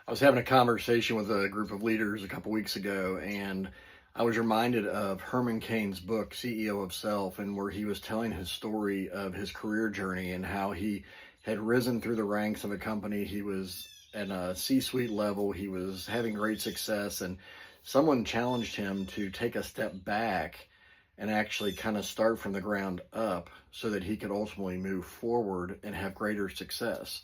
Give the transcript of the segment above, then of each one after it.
I was having a conversation with a group of leaders a couple weeks ago, and I was reminded of Herman Cain's book, CEO of Self, and where he was telling his story of his career journey and how he had risen through the ranks of a company. He was at a C-suite level, he was having great success, and someone challenged him to take a step back and actually kind of start from the ground up so that he could ultimately move forward and have greater success.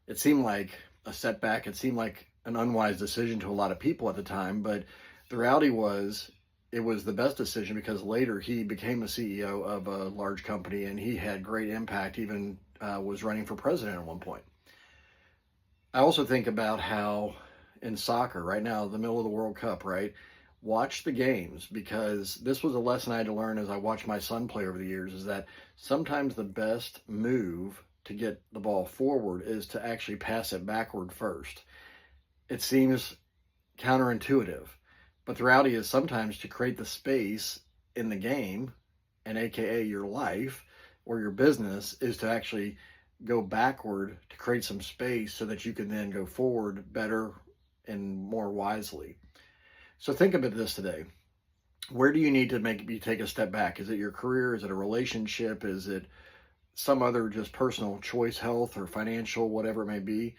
It seemed like a setback. It seemed like an unwise decision to a lot of people at the time, but the reality was it was the best decision because later he became the CEO of a large company and he had great impact, even was running for president at one point. I also think about how in soccer right now, the middle of the World Cup, right? Watch the games, because this was a lesson I had to learn as I watched my son play over the years, is that sometimes the best move to get the ball forward is to actually pass it backward first. It seems counterintuitive, but the reality is sometimes to create the space in the game, and AKA your life or your business, is to actually go backward to create some space so that you can then go forward better and more wisely. So think about this today. Where do you need to maybe take a step back? Is it your career? Is it a relationship? Is it some other just personal choice, health or financial, whatever it may be?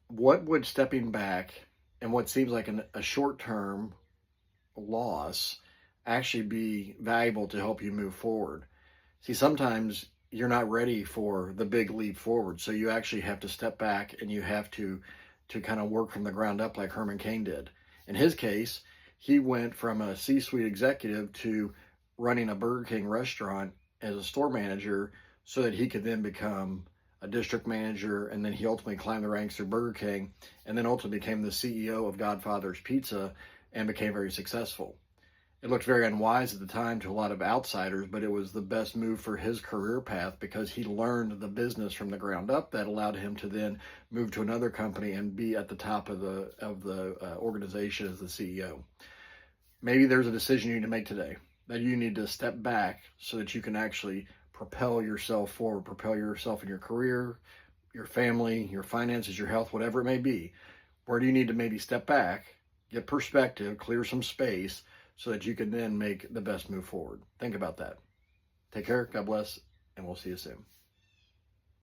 What would stepping back and what seems like a short-term loss actually be valuable to help you move forward? See, sometimes you're not ready for the big leap forward, so you actually have to step back and you have to kind of work from the ground up like Herman Cain did. In his case, he went from a C-suite executive to running a Burger King restaurant as a store manager so that he could then become a district manager, and then he ultimately climbed the ranks through Burger King and then ultimately became the CEO of Godfather's Pizza and became very successful. It looked very unwise at the time to a lot of outsiders, but it was the best move for his career path because he learned the business from the ground up that allowed him to then move to another company and be at the top of the organization as the CEO. Maybe there's a decision you need to make today that you need to step back so that you can actually propel yourself forward, propel yourself in your career, your family, your finances, your health, whatever it may be. Where do you need to maybe step back, get perspective, clear some space so that you can then make the best move forward? Think about that. Take care, God bless, and we'll see you soon.